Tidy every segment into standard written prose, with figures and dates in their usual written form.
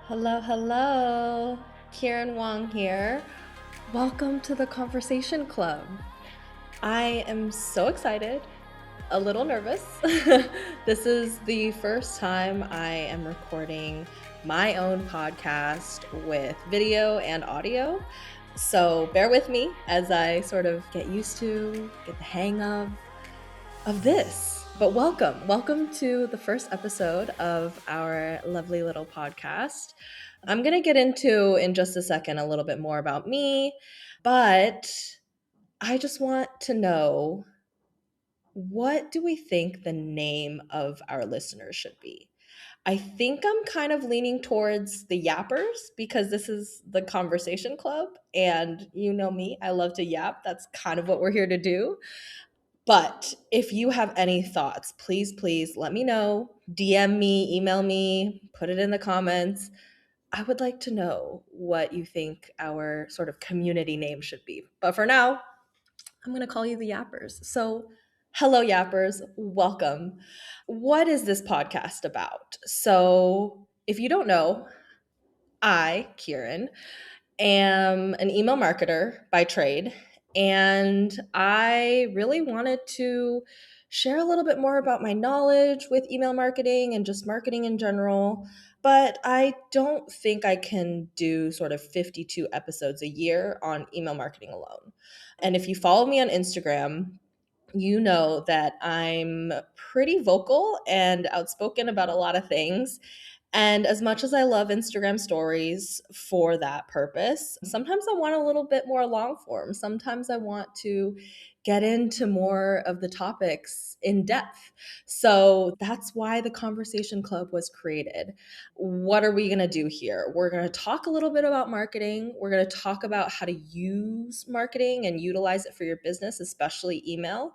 Hello, hello. Kieran Wong here. Welcome to the Conversation Club. I am so excited, a little nervous. This is the first time I am recording my own podcast with video and audio. So bear with me as I sort of get used to, get the hang of this. But welcome to the first episode of our lovely little podcast. I'm going to get into in just a second a little bit more about me, but I just want to know, what do we think the name of our listeners should be? I think I'm kind of leaning towards the yappers because this is the conversation club. And you know me, I love to yap. That's kind of what we're here to do. But if you have any thoughts, please let me know. DM me, email me, put it in the comments. I would like to know what you think our sort of community name should be. But for now, I'm going to call you the Yappers. So, hello, Yappers. Welcome. What is this podcast about? So, if you don't know, I, Kieran, am an email marketer by trade, and I really wanted to share a little bit more about my knowledge with email marketing and just marketing in general. But I don't think I can do sort of 52 episodes a year on email marketing alone. And if you follow me on Instagram, you know that I'm pretty vocal and outspoken about a lot of things. And as much as I love Instagram stories for that purpose, sometimes I want a little bit more long form. Sometimes I want to get into more of the topics in depth. So that's why the Conversation Club was created. What are we going to do here? We're going to talk a little bit about marketing. We're going to talk about how to use marketing and utilize it for your business, especially email.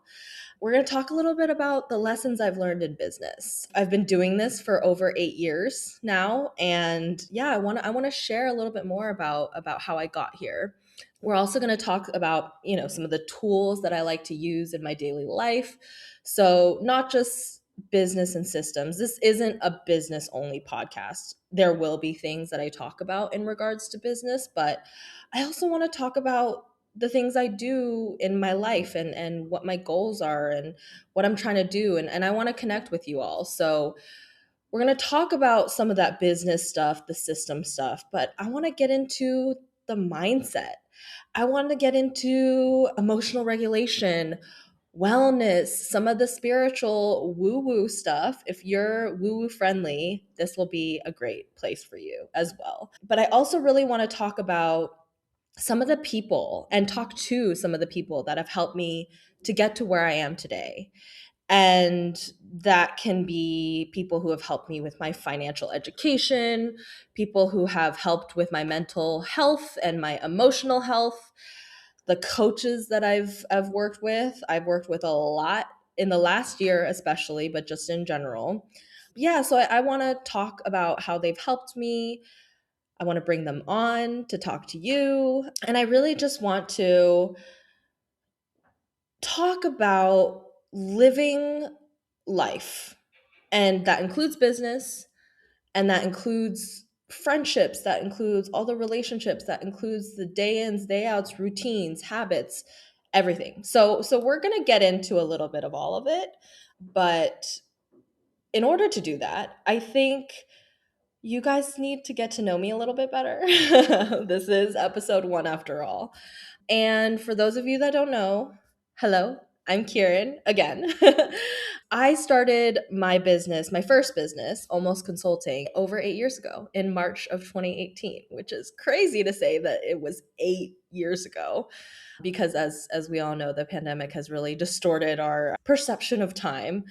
We're going to talk a little bit about the lessons I've learned in business. I've been doing this for over 8 years now, and yeah, I want to share a little bit more about how I got here. We're also going to talk about, some of the tools that I like to use in my daily life. So, not just business and systems. This isn't a business only podcast. There will be things that I talk about in regards to business, but I also want to talk about the things I do in my life and what my goals are and what I'm trying to do. And I want to connect with you all. So we're going to talk about some of that business stuff, the system stuff, but I want to get into the mindset. I want to get into emotional regulation, wellness, some of the spiritual woo-woo stuff. If you're woo-woo friendly, this will be a great place for you as well. But I also really want to talk about some of the people and talk to some of the people that have helped me to get to where I am today. And that can be people who have helped me with my financial education, people who have helped with my mental health and my emotional health, the coaches that I've worked with. I've worked with a lot in the last year, especially, but just in general. Yeah, so I want to talk about how they've helped me. I want to bring them on to talk to you. And I really just want to talk about living life. And that includes business, and that includes friendships, that includes all the relationships, that includes the day ins, day outs, routines, habits, everything. So we're going to get into a little bit of all of it, but in order to do that, I think you guys need to get to know me a little bit better. This is episode 1 after all. And for those of you that don't know, hello, I'm Kieran again. I started my business, my first business, Almost Consulting, over 8 years ago in March of 2018, which is crazy to say that it was 8 years ago, because as we all know, the pandemic has really distorted our perception of time.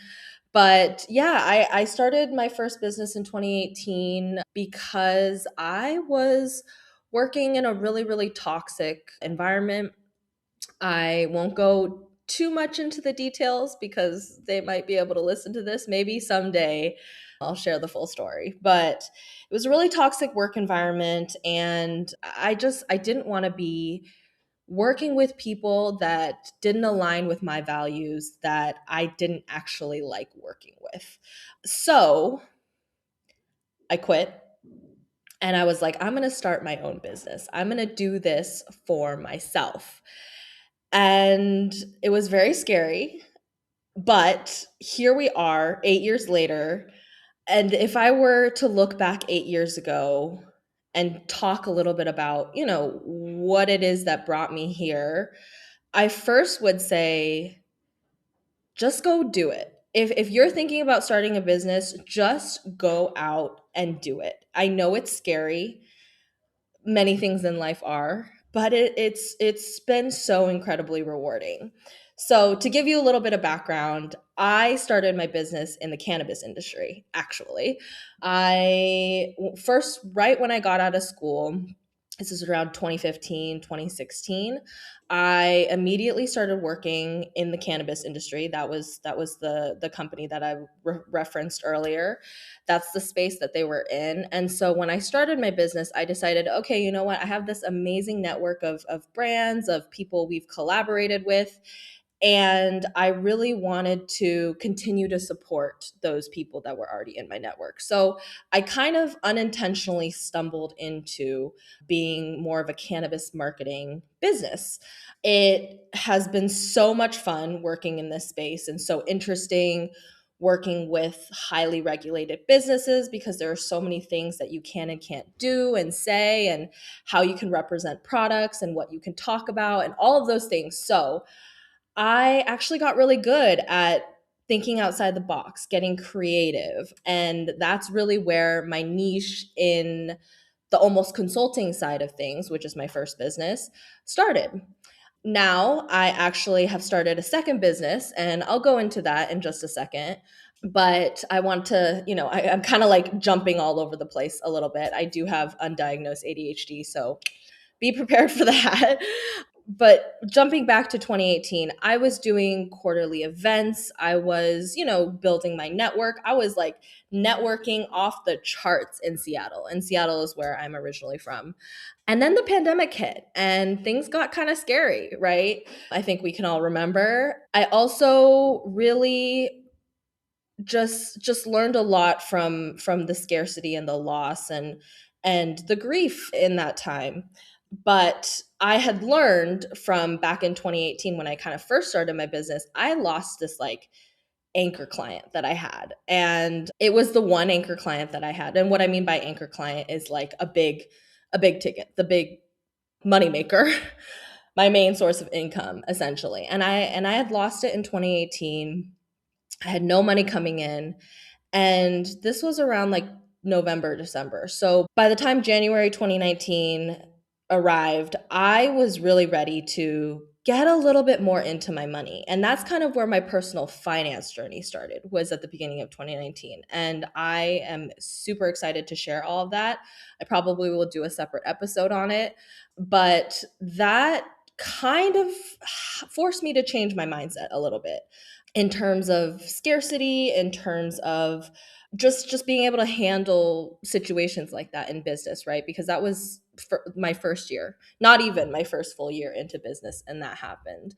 But yeah, I started my first business in 2018 because I was working in a really, really toxic environment. I won't go too much into the details because they might be able to listen to this. Maybe someday I'll share the full story. But it was a really toxic work environment. And I didn't want to be working with people that didn't align with my values, that I didn't actually like working with. So I quit. And I was like, I'm going to start my own business. I'm going to do this for myself. And it was very scary, but here we are 8 years later. And if I were to look back 8 years ago and talk a little bit about, what it is that brought me here, I first would say just go do it. If you're thinking about starting a business, just go out and do it. I know it's scary. Many things in life are, but it's been so incredibly rewarding. So to give you a little bit of background, I started my business in the cannabis industry. Actually, I first, right when I got out of school, this is around 2015, 2016, I immediately started working in the cannabis industry. That was the company that I referenced earlier. That's the space that they were in. And so when I started my business, I decided, okay, you know what? I have this amazing network of brands, of people we've collaborated with. And I really wanted to continue to support those people that were already in my network. So I kind of unintentionally stumbled into being more of a cannabis marketing business. It has been so much fun working in this space and so interesting working with highly regulated businesses because there are so many things that you can and can't do and say, and how you can represent products and what you can talk about and all of those things. So I actually got really good at thinking outside the box, getting creative. And that's really where my niche in the almost consulting side of things, which is my first business, started. Now I actually have started a second business, and I'll go into that in just a second. But I want to, I'm kind of like jumping all over the place a little bit. I do have undiagnosed ADHD, so be prepared for that. But jumping back to 2018, I was doing quarterly events. I was, building my network. I was like networking off the charts in Seattle. And Seattle is where I'm originally from. And then the pandemic hit and things got kind of scary, right? I think we can all remember. I also really just learned a lot from the scarcity and the loss and the grief in that time. But I had learned from back in 2018 when I kind of first started my business, I lost this like anchor client that I had. And it was the one anchor client that I had. And what I mean by anchor client is like a big ticket, the big moneymaker, my main source of income essentially. And I had lost it in 2018. I had no money coming in. And this was around like November, December. So by the time January 2019 arrived, I was really ready to get a little bit more into my money. And that's kind of where my personal finance journey started, was at the beginning of 2019. And I am super excited to share all of that. I probably will do a separate episode on it, but that kind of forced me to change my mindset a little bit in terms of scarcity, in terms of just being able to handle situations like that in business, right? Because that was my first year, not even my first full year into business, and that happened.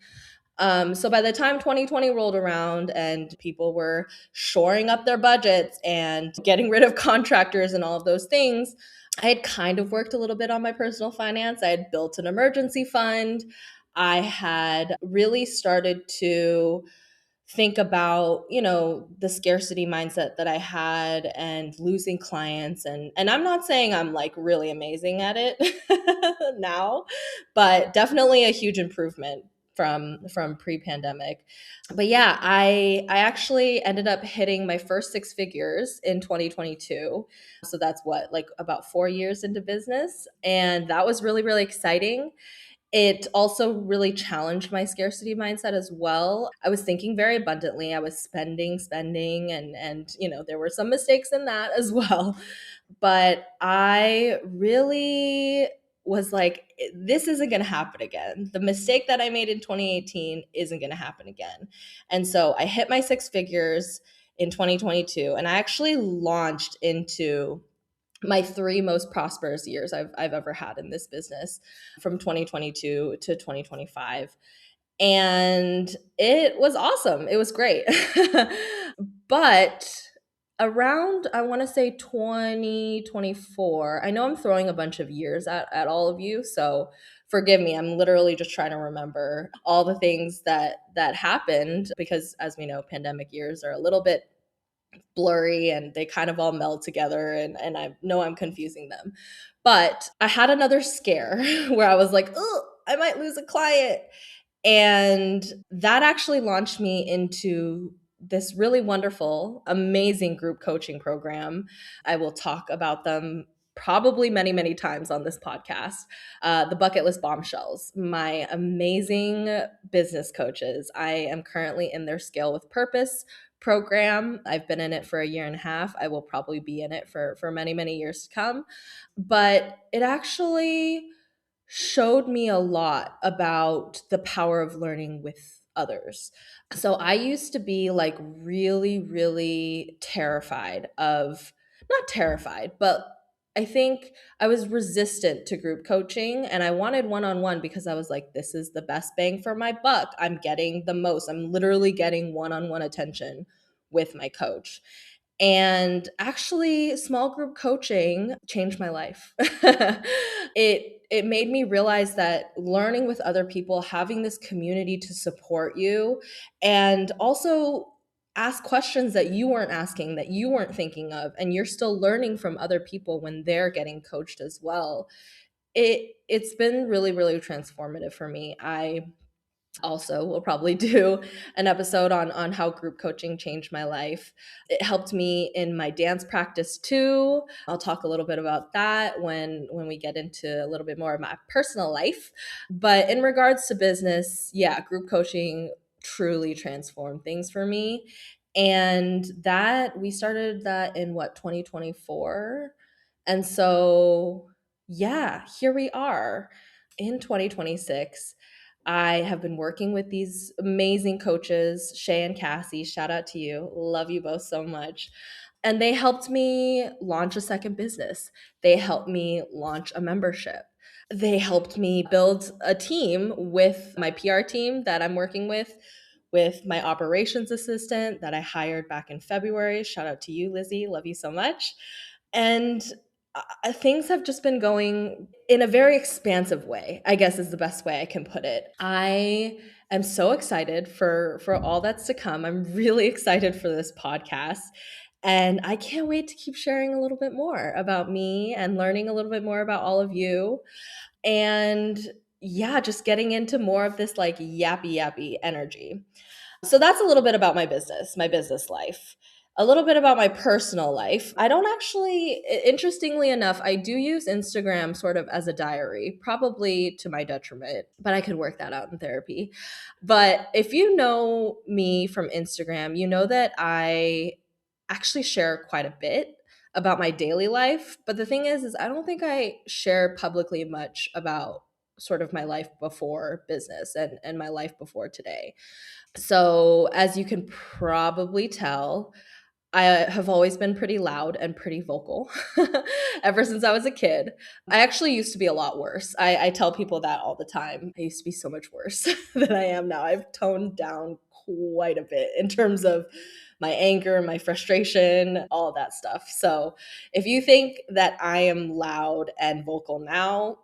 So by the time 2020 rolled around and people were shoring up their budgets and getting rid of contractors and all of those things, I had kind of worked a little bit on my personal finance. I had built an emergency fund. I had really started to think about, the scarcity mindset that I had and losing clients, and I'm not saying I'm like really amazing at it now, but definitely a huge improvement from pre-pandemic. But yeah, I actually ended up hitting my first six figures in 2022. So that's what, like about 4 years into business, and that was really really exciting. It also really challenged my scarcity mindset as well. I was thinking very abundantly. I was spending, and there were some mistakes in that as well. But I really was like, this isn't going to happen again. The mistake that I made in 2018 isn't going to happen again. And so I hit my six figures in 2022, and I actually launched into my three most prosperous years I've ever had in this business, from 2022 to 2025. And it was awesome. It was great. But Around, I want to say 2024. I know I'm throwing a bunch of years at all of you, so forgive me. I'm literally just trying to remember all the things that happened because as we know, pandemic years are a little bit blurry and they kind of all meld together, and I know I'm confusing them. But I had another scare where I was like, oh, I might lose a client. And that actually launched me into this really wonderful, amazing group coaching program. I will talk about them probably many, many times on this podcast. The Bucket List Bombshells, my amazing business coaches. I am currently in their Scale with Purpose program. I've been in it for a year and a half. I will probably be in it for many, many years to come. But it actually showed me a lot about the power of learning with others. So I used to be like really, really terrified of, not terrified, but I think I was resistant to group coaching and I wanted one on one because I was like, this is the best bang for my buck. I'm getting the most. I'm literally getting one on one attention with my coach. And actually, small group coaching changed my life. It made me realize that learning with other people, having this community to support you, and also ask questions that you weren't asking, that you weren't thinking of, and you're still learning from other people when they're getting coached as well. It's been really, really transformative for me. I also will probably do an episode on how group coaching changed my life. It helped me in my dance practice too. I'll talk a little bit about that when we get into a little bit more of my personal life. But in regards to business, yeah, group coaching truly transformed things for me. And that we started that in what, 2024. And so yeah, here we are in 2026. I have been working with these amazing coaches, Shay and Cassie. Shout out to you. Love you both so much. And they helped me launch a second business. They helped me launch a membership. They helped me build a team with my PR team that I'm working with my operations assistant that I hired back in February. Shout out to you, Lizzie. Love you so much. And things have just been going in a very expansive way, I guess is the best way I can put it. I am so excited for all that's to come. I'm really excited for this podcast. And I can't wait to keep sharing a little bit more about me and learning a little bit more about all of you. And yeah, just getting into more of this like yappy yappy energy. So that's a little bit about my business life. A little bit about my personal life. I don't actually, interestingly enough, I do use Instagram sort of as a diary, probably to my detriment, but I could work that out in therapy. But if you know me from Instagram, you know that I actually share quite a bit about my daily life. But the thing is I don't think I share publicly much about sort of my life before business and my life before today. So, as you can probably tell, I have always been pretty loud and pretty vocal ever since I was a kid. I actually used to be a lot worse. I tell people that all the time. I used to be so much worse than I am now. I've toned down quite a bit in terms of my anger, my frustration, all that stuff. So, if you think that I am loud and vocal now,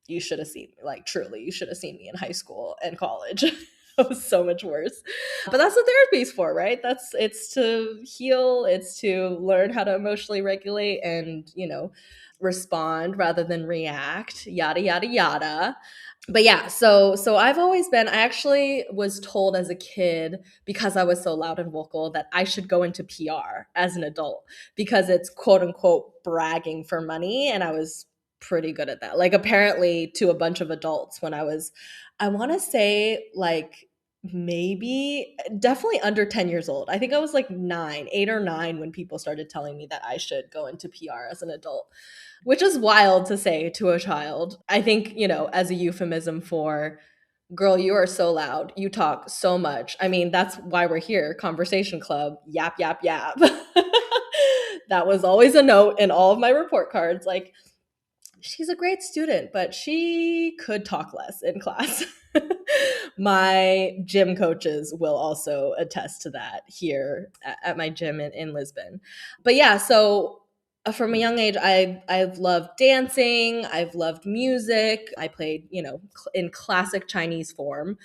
you should have seen me, like truly, you should have seen me in high school and college. It was so much worse. But that's what therapy is for, right? It's to heal, it's to learn how to emotionally regulate and, respond rather than react, yada yada yada. But yeah, so I've always been, I actually was told as a kid, because I was so loud and vocal, that I should go into PR as an adult because it's quote unquote bragging for money, and I was pretty good at that. Like apparently to a bunch of adults when I want to say like maybe definitely under 10 years old. I think I was like 8 or 9 when people started telling me that I should go into PR as an adult, which is wild to say to a child. I think, as a euphemism for, girl, you are so loud. You talk so much. I mean, that's why we're here. Conversation club, yap, yap, yap. That was always a note in all of my report cards. Like, She's a great student, but she could talk less in class. My gym coaches will also attest to that here at my gym in Lisbon. But yeah, so from a young age, I've loved dancing. I've loved music. I played, in classic Chinese form,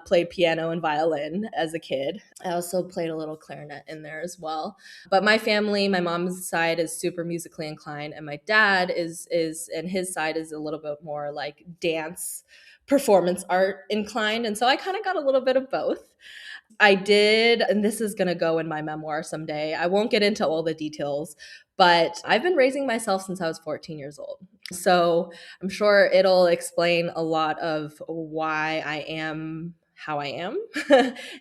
played piano and violin as a kid. I also played a little clarinet in there as well. But my family, my mom's side is super musically inclined, and my dad is and his side is a little bit more like dance performance art inclined. And so I kind of got a little bit of both. I did, and this is going to go in my memoir someday. I won't get into all the details, but I've been raising myself since I was 14 years old. So I'm sure it'll explain a lot of why I am how I am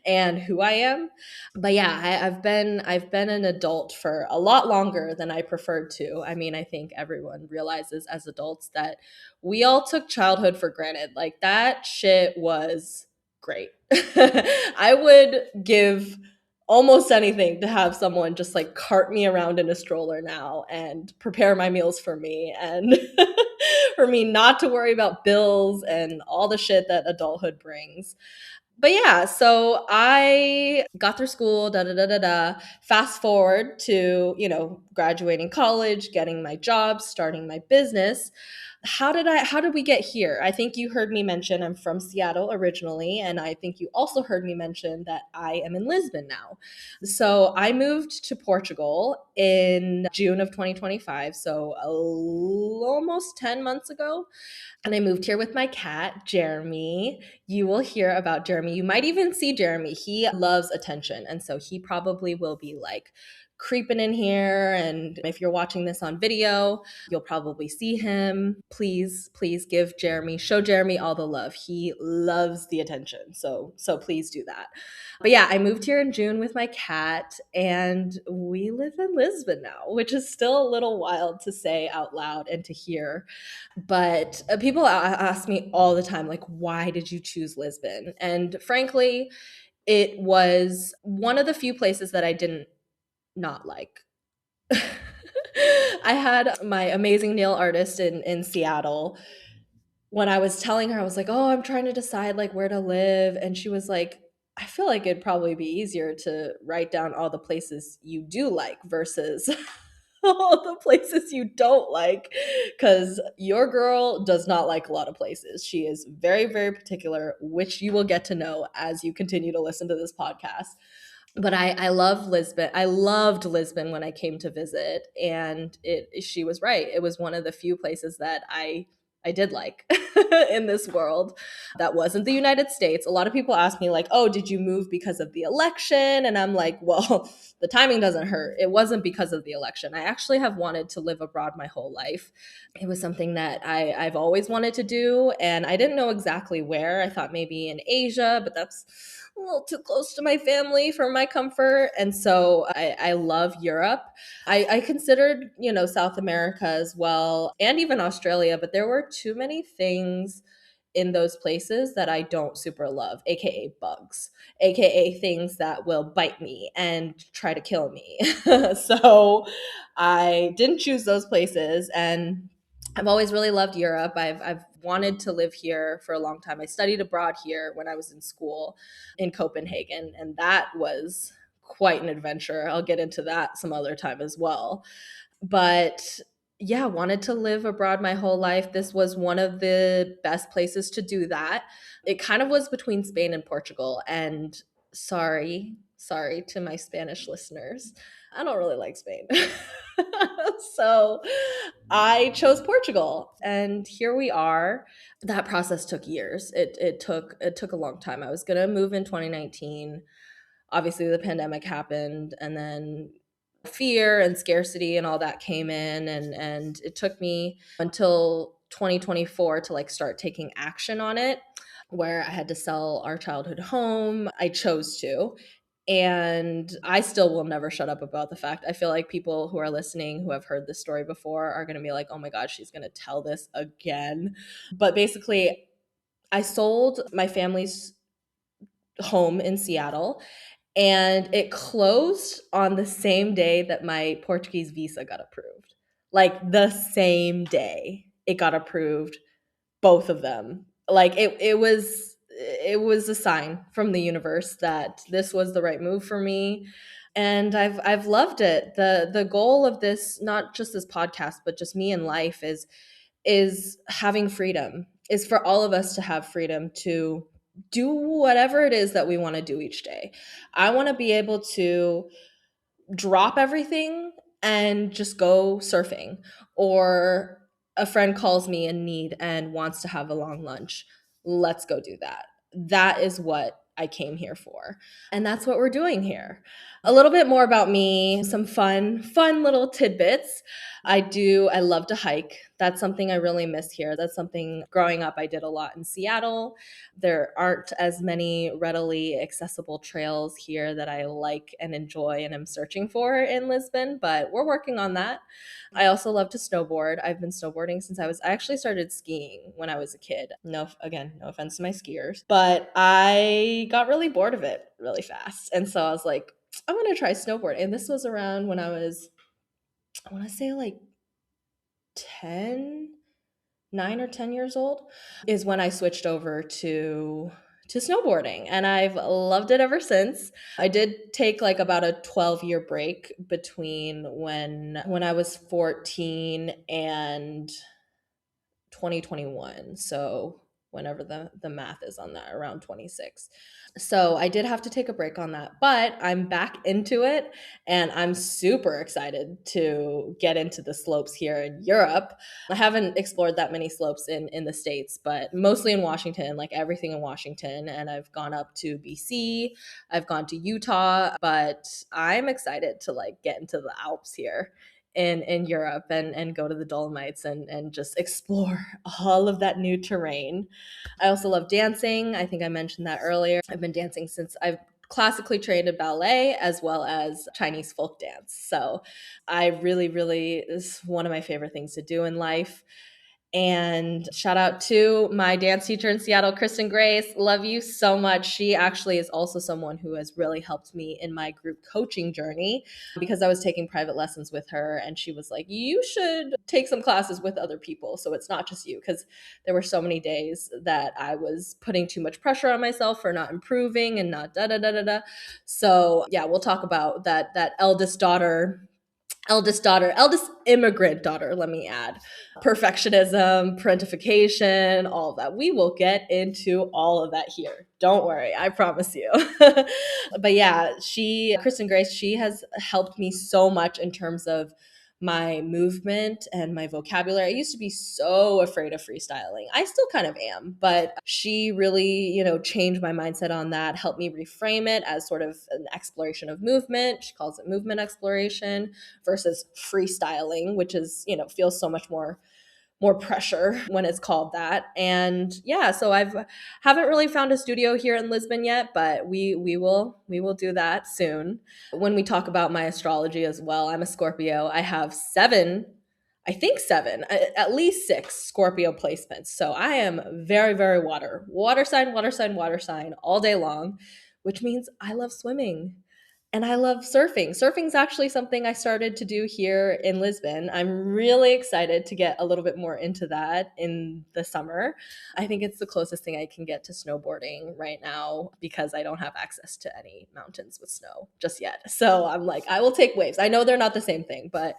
and who I am. But yeah, I've been an adult for a lot longer than I preferred to. I mean, I think everyone realizes as adults that we all took childhood for granted. Like that shit was great. I would give almost anything to have someone just like cart me around in a stroller now and prepare my meals for me and for me not to worry about bills and all the shit that adulthood brings. But yeah, so I got through school, da da da da da. Fast forward to, graduating college, getting my job, starting my business. How did we get here? I think you heard me mention I'm from Seattle originally, and I think you also heard me mention that I am in Lisbon now. So I moved to Portugal in June of 2025, so almost 10 months ago. And I moved here with my cat, Jeremy. You will hear about Jeremy. You might even see Jeremy. He loves attention. And so he probably will be like creeping in here. And if you're watching this on video, you'll probably see him. Please show Jeremy all the love. He loves the attention. So please do that. But yeah, I moved here in June with my cat and we live in Lisbon now, which is still a little wild to say out loud and to hear. But people ask me all the time, like, why did you choose Lisbon? And frankly, it was one of the few places that I didn't not like. I had my amazing nail artist in Seattle. When I was telling her, I was like, oh, I'm trying to decide like where to live. And she was like, I feel like it'd probably be easier to write down all the places you do like versus all the places you don't like, because your girl does not like a lot of places. She is very, very particular, which you will get to know as you continue to listen to this podcast. But I love Lisbon. I loved Lisbon when I came to visit, and she was right. It was one of the few places that I did like in this world that wasn't the United States. A lot of people ask me like, "Oh, did you move because of the election?" And I'm like, "Well, the timing doesn't hurt. It wasn't because of the election. I actually have wanted to live abroad my whole life. It was something that I've always wanted to do, and I didn't know exactly where. I thought maybe in Asia, but that's a little too close to my family for my comfort. And so I love Europe. I considered, South America as well, and even Australia, but there were too many things in those places that I don't super love, aka bugs, aka things that will bite me and try to kill me. So I didn't choose those places, and I've always really loved Europe. I've wanted to live here for a long time. I studied abroad here when I was in school in Copenhagen, and that was quite an adventure. I'll get into that some other time as well. But yeah, wanted to live abroad my whole life. This was one of the best places to do that. It kind of was between Spain and Portugal. And sorry to my Spanish listeners. I don't really like Spain. So I chose Portugal, and here we are. That process took years. It took a long time. I was going to move in 2019. Obviously the pandemic happened, and then fear and scarcity and all that came in, and it took me until 2024 to like start taking action on it, where I had to sell our childhood home. I chose to, and I still will never shut up about the fact. I feel like people who are listening who have heard this story before are going to be like, oh my God, she's going to tell this again. But basically, I sold my family's home in Seattle, and it closed on the same day that my Portuguese visa got approved. Like the same day. it got approved, both of them. Like it was a sign from the universe that this was the right move for me, and I've loved it. The goal of this, not just this podcast, but just me in life, is having freedom, is for all of us to have freedom to do whatever it is that we want to do each day. I want to be able to drop everything and just go surfing, or a friend calls me in need and wants to have a long lunch. Let's go do that. That is what I came here for. And that's what we're doing here. A little bit more about me, some fun little tidbits. I love to hike. That's something I really miss here. That's something growing up I did a lot in Seattle. There aren't as many readily accessible trails here that I like and enjoy and am searching for in Lisbon, but we're working on that. I also love to snowboard. I've been snowboarding since I actually started skiing when I was a kid. No, again, no offense to my skiers, but I got really bored of it really fast. And so I was like, I want to try snowboard. And this was around when I want to say like 10, 9 or 10 years old, is when I switched over to snowboarding, and I've loved it ever since. I did take like about a 12-year break between when I was 14 and 2021. So whenever the math is on that, around 26. So I did have to take a break on that, but I'm back into it, and I'm super excited to get into the slopes here in Europe. I haven't explored that many slopes in the States, but mostly in Washington, like everything in Washington. And I've gone up to BC, I've gone to Utah, but I'm excited to like get into the Alps here in Europe, and go to the Dolomites and just explore all of that new terrain. I also love dancing. I think I mentioned that earlier. I've been dancing since I've classically trained in ballet as well as Chinese folk dance. So I really is one of my favorite things to do in life. And shout out to my dance teacher in Seattle, Kristen Grace. Love you so much. She actually is also someone who has really helped me in my group coaching journey, because I was taking private lessons with her, and she was like, you should take some classes with other people so it's not just you, because there were so many days that I was putting too much pressure on myself for not improving and not da da da da da. So yeah, we'll talk about that eldest immigrant daughter, let me add, perfectionism, parentification, all of that. We will get into all of that here. Don't worry, I promise you. But yeah, Kristen Grace, she has helped me so much in terms of my movement and my vocabulary. I used to be so afraid of freestyling. I still kind of am, but she really, changed my mindset on that, helped me reframe it as sort of an exploration of movement. She calls it movement exploration versus freestyling, which is, feels so much more pressure when it's called that. And yeah, so haven't really found a studio here in Lisbon yet, but we will do that soon. When we talk about my astrology as well, I'm a Scorpio. I have seven, at least six Scorpio placements. So I am very water sign all day long, which means I love swimming. And I love surfing. Surfing's actually something I started to do here in Lisbon. I'm really excited to get a little bit more into that in the summer. I think it's the closest thing I can get to snowboarding right now, because I don't have access to any mountains with snow just yet. So I'm like, I will take waves. I know they're not the same thing, but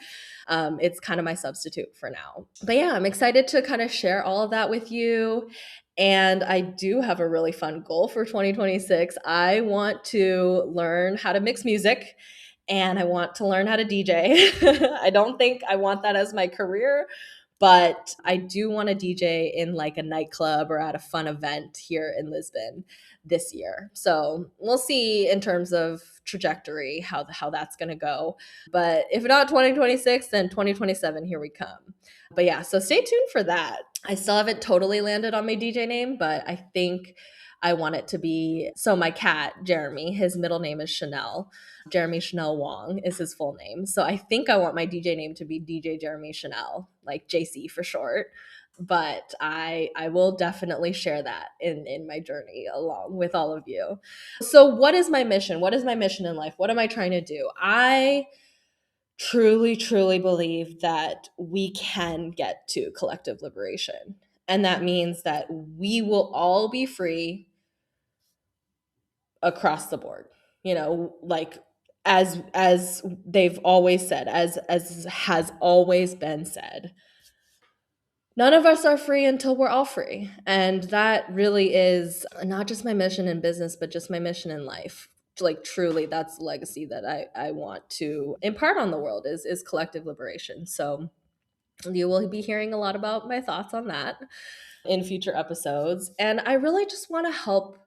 it's kind of my substitute for now. But yeah, I'm excited to kind of share all of that with you. And I do have a really fun goal for 2026. I want to learn how to mix music, and I want to learn how to DJ. I don't think I want that as my career, but I do want to DJ in like a nightclub or at a fun event here in Lisbon this year. So we'll see in terms of trajectory how that's going to go. But if not 2026, then 2027, here we come. But yeah, so stay tuned for that. I still haven't totally landed on my DJ name, but I think I want it to be, so my cat, Jeremy, his middle name is Chanel. Jeremy Chanel Wong is his full name. So I think I want my DJ name to be DJ Jeremy Chanel, like JC for short. But I will definitely share that in my journey along with all of you. So what is my mission? What is my mission in life? What am I trying to do? I truly, truly believe that we can get to collective liberation. And that means that we will all be free across the board. Like as they've always said, as has always been said, none of us are free until we're all free. And that really is not just my mission in business, but just my mission in life. Like truly, that's the legacy that I want to impart on the world is collective liberation. So you will be hearing a lot about my thoughts on that in future episodes. And I really just want to help,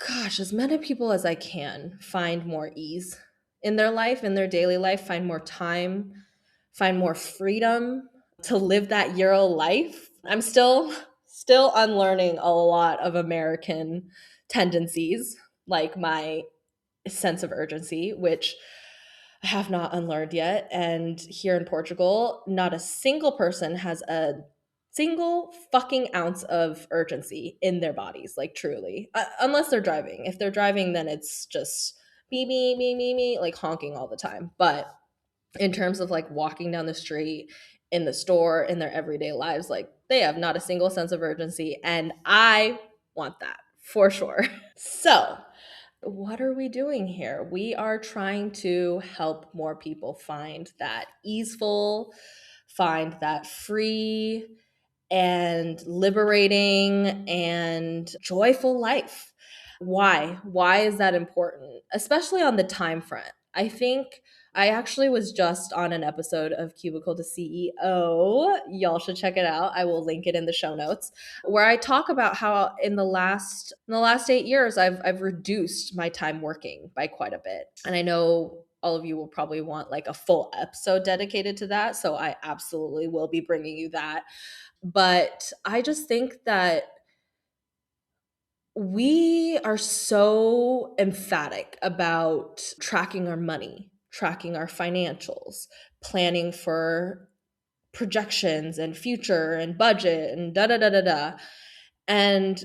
gosh, as many people as I can find more ease in their life, in their daily life, find more time, find more freedom to live that Euro life. I'm still unlearning a lot of American tendencies, like my sense of urgency, which I have not unlearned yet. And here in Portugal, not a single person has a single fucking ounce of urgency in their bodies, like truly, unless they're driving. If they're driving, then it's just me, me, me, me, me, like honking all the time. But in terms of like walking down the street, in the store, in their everyday lives, like they have not a single sense of urgency. And I want that for sure. So, what are we doing here? We are trying to help more people find that easeful, find that free and liberating and joyful life. Why? Why is that important? Especially on the time front. I think I actually was just on an episode of Cubicle to CEO. Y'all should check it out. I will link it in the show notes, where I talk about how in the last 8 years I've reduced my time working by quite a bit. And I know all of you will probably want like a full episode dedicated to that, so I absolutely will be bringing you that. But I just think that we are so emphatic about tracking our money, tracking our financials, planning for projections and future and budget and da da da da da. And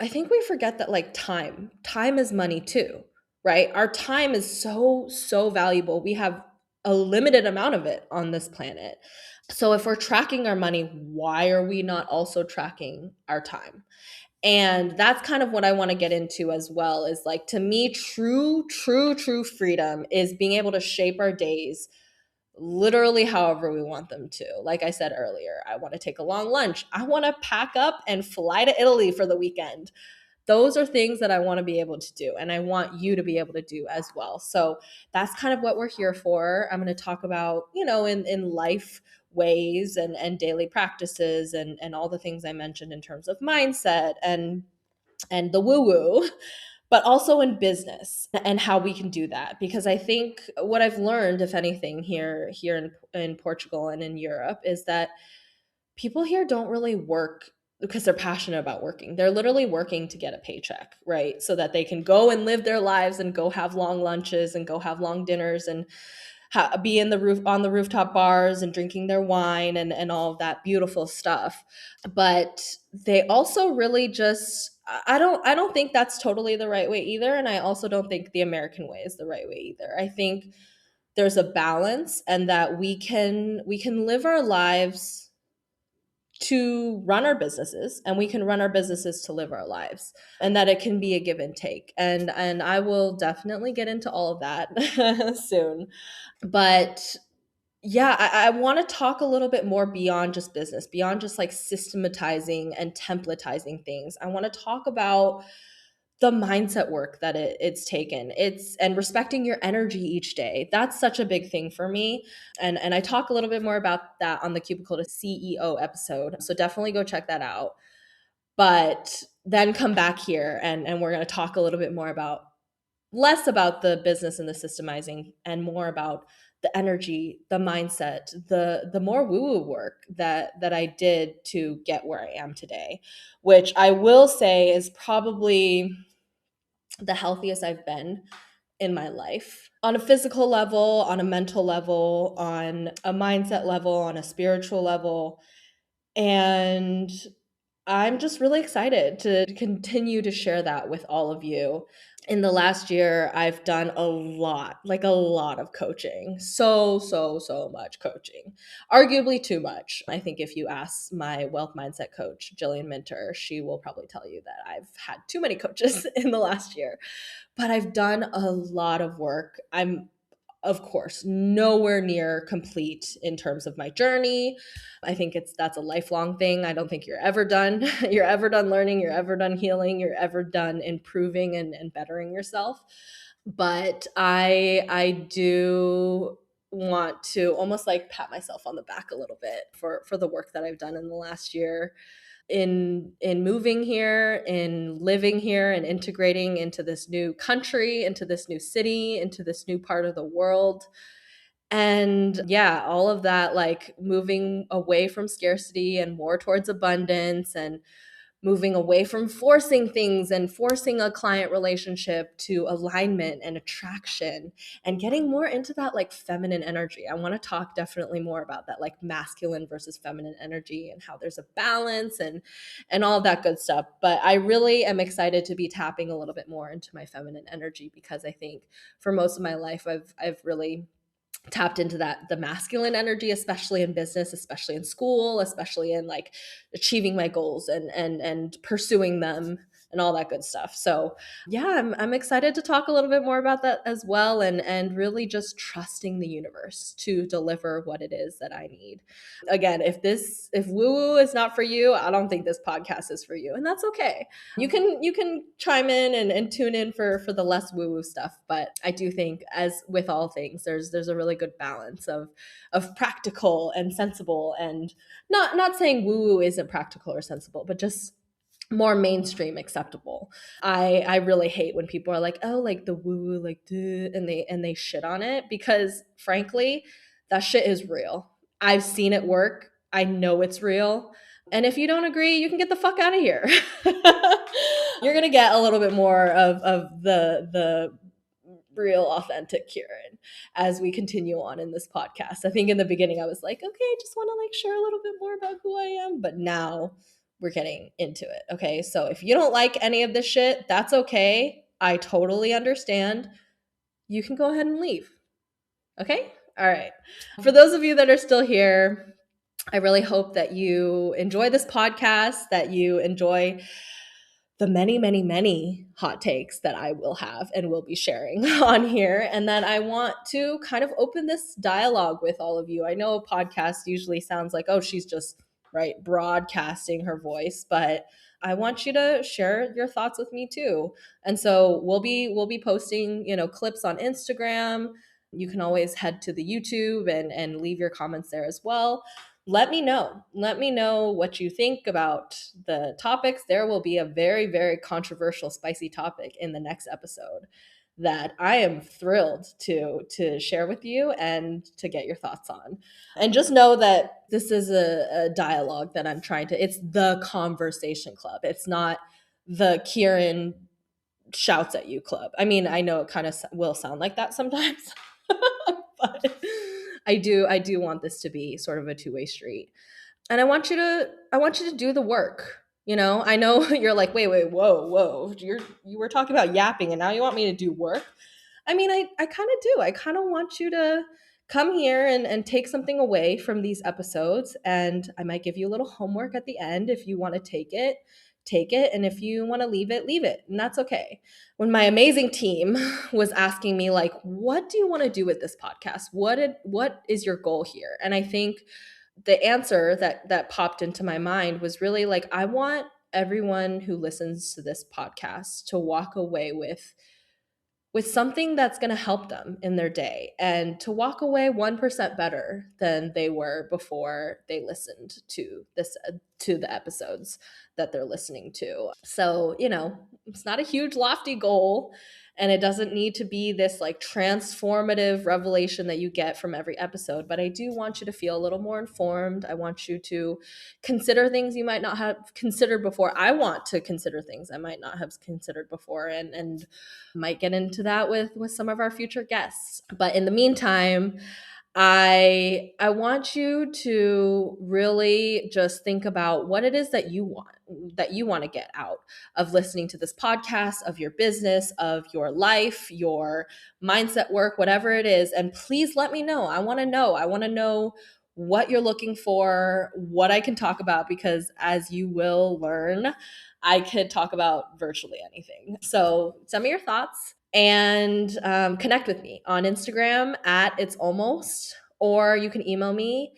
I think we forget that like time is money too, right? Our time is so, so valuable. We have a limited amount of it on this planet. So if we're tracking our money, why are we not also tracking our time? And that's kind of what I want to get into as well, is like, to me, true freedom is being able to shape our days literally however we want them to. Like I said earlier, I want to take a long lunch. I want to pack up and fly to Italy for the weekend. Those are things that I want to be able to do, and I want you to be able to do as well. So that's kind of what we're here for. I'm going to talk about, in life ways and daily practices and all the things I mentioned in terms of mindset and the woo woo, but also in business and how we can do that. Because I think what I've learned, if anything, here in Portugal and in Europe, is that people here don't really work because they're passionate about working. They're literally working to get a paycheck, right? So that they can go and live their lives and go have long lunches and go have long dinners and be in the roof on the rooftop bars and drinking their wine and all of that beautiful stuff. But they also really just, I don't think that's totally the right way either, and I also don't think the American way is the right way either. I think there's a balance, and that we can live our lives to run our businesses, and we can run our businesses to live our lives, and that it can be a give and take. And I will definitely get into all of that soon. But yeah, I want to talk a little bit more beyond just business, beyond just like systematizing and templatizing things. I want to talk about the mindset work that it's taken. It's and respecting your energy each day. That's such a big thing for me. And I talk a little bit more about that on the Cubicle to CEO episode. So definitely go check that out. But then come back here and we're going to talk a little bit more about, less about the business and the systemizing, and more about the energy, the mindset, the more woo-woo work that I did to get where I am today, which I will say is probably the healthiest I've been in my life, on a physical level, on a mental level, on a mindset level, on a spiritual level. And I'm just really excited to continue to share that with all of you. In the last year, I've done a lot, like a lot of coaching. So much coaching. Arguably too much. I think if you ask my wealth mindset coach, Jillian Minter, she will probably tell you that I've had too many coaches in the last year. But I've done a lot of work. I'm, of course, nowhere near complete in terms of my journey. I think that's a lifelong thing. I don't think you're ever done. You're ever done learning, you're ever done healing, you're ever done improving and bettering yourself. But I do want to almost like pat myself on the back a little bit for the work that I've done in the last year in moving here, in living here and integrating into this new country, into this new city, into this new part of the world. And yeah, all of that, like moving away from scarcity and more towards abundance, and moving away from forcing things and forcing a client relationship to alignment and attraction, and getting more into that like feminine energy. I want to talk definitely more about that, like masculine versus feminine energy, and how there's a balance and all of that good stuff. But I really am excited to be tapping a little bit more into my feminine energy, because I think for most of my life I've really tapped into the masculine energy, especially in business, especially in school, especially in like achieving my goals and pursuing them and all that good stuff. So yeah, I'm excited to talk a little bit more about that as well, and really just trusting the universe to deliver what it is that I need. Again, if woo woo is not for you, I don't think this podcast is for you, and that's okay. You can chime in and tune in for the less woo woo stuff. But I do think, as with all things, there's a really good balance of practical and sensible, and not saying woo woo isn't practical or sensible, but just more mainstream acceptable. I really hate when people are like, oh, like the woo woo, like duh, and they shit on it, because frankly, that shit is real. I've seen it work. I know it's real. And if you don't agree, you can get the fuck out of here. You're gonna get a little bit more of the real authentic Kieran as we continue on in this podcast. I think in the beginning I was like, okay, I just want to like share a little bit more about who I am, but now we're getting into it. Okay, so if you don't like any of this shit, that's okay. I totally understand. You can go ahead and leave. Okay? All right. For those of you that are still here, I really hope that you enjoy this podcast, that you enjoy the many, many, many hot takes that I will have and will be sharing on here. And then I want to kind of open this dialogue with all of you. I know a podcast usually sounds like, oh, she's just broadcasting her voice, but I want you to share your thoughts with me too. And so we'll be posting, clips on Instagram. You can always head to the YouTube and leave your comments there as well. Let me know. Let me know what you think about the topics. There will be a very, very controversial, spicy topic in the next episode that I am thrilled to share with you and to get your thoughts on. And just know that this is a dialogue that I'm trying to, it's the conversation club. It's not the Kieran shouts at you club. I mean, I know it kind of will sound like that sometimes, but I do want this to be sort of a two-way street. And I want you to do the work. I know you're like, wait, whoa. You were talking about yapping and now you want me to do work. I mean, I kind of do. I kind of want you to come here and take something away from these episodes. And I might give you a little homework at the end. If you want to take it, take it. And if you want to leave it, leave it. And that's okay. When my amazing team was asking me, like, what do you want to do with this podcast? What is your goal here? And I think the answer that popped into my mind was really like, I want everyone who listens to this podcast to walk away with something that's going to help them in their day, and to walk away 1% better than they were before they listened to the episodes that they're listening to. So, it's not a huge lofty goal, and it doesn't need to be this like transformative revelation that you get from every episode, but I do want you to feel a little more informed. I want you to consider things you might not have considered before. I want to consider things I might not have considered before, and might get into that with some of our future guests. But in the meantime, I want you to really just think about what it is that you want to get out of listening to this podcast, of your business, of your life, your mindset work, whatever it is. And please let me know. I want to know. I want to know what you're looking for, what I can talk about, because as you will learn, I could talk about virtually anything. So send me your thoughts and connect with me on Instagram at It's Almost, or you can email me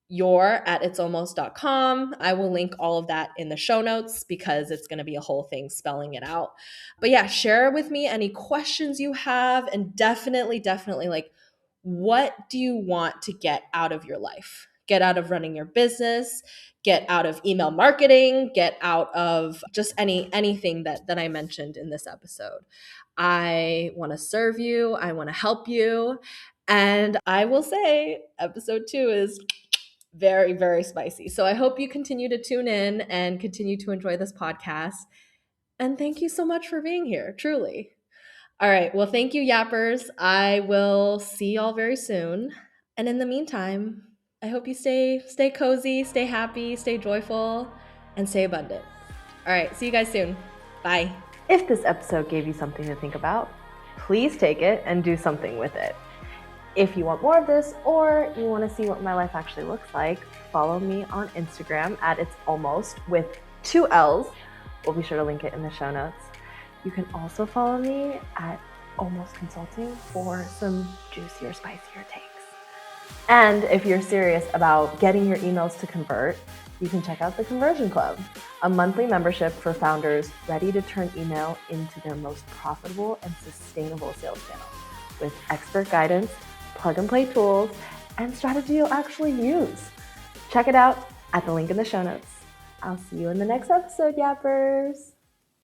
your@itsalmost.com. I will link all of that in the show notes because it's going to be a whole thing spelling it out. But yeah, share with me any questions you have, and definitely like, what do you want to get out of your life? Get out of running your business, get out of email marketing, get out of just anything that I mentioned in this episode. I want to serve you, I want to help you, and I will say episode 2 is very, very spicy. So I hope you continue to tune in and continue to enjoy this podcast. And thank you so much for being here, truly. All right. Well, thank you, yappers. I will see y'all very soon. And in the meantime, I hope you stay cozy, stay happy, stay joyful, and stay abundant. All right. See you guys soon. Bye. If this episode gave you something to think about, please take it and do something with it. If you want more of this, or you want to see what my life actually looks like, follow me on Instagram at It's Almost with 2 L's. We'll be sure to link it in the show notes. You can also follow me at Almost Consulting for some juicier, spicier takes. And if you're serious about getting your emails to convert, you can check out the Conversion Club, a monthly membership for founders ready to turn email into their most profitable and sustainable sales channel, with expert guidance, plug-and-play tools, and strategy you'll actually use. Check it out at the link in the show notes. I'll see you in the next episode, yappers.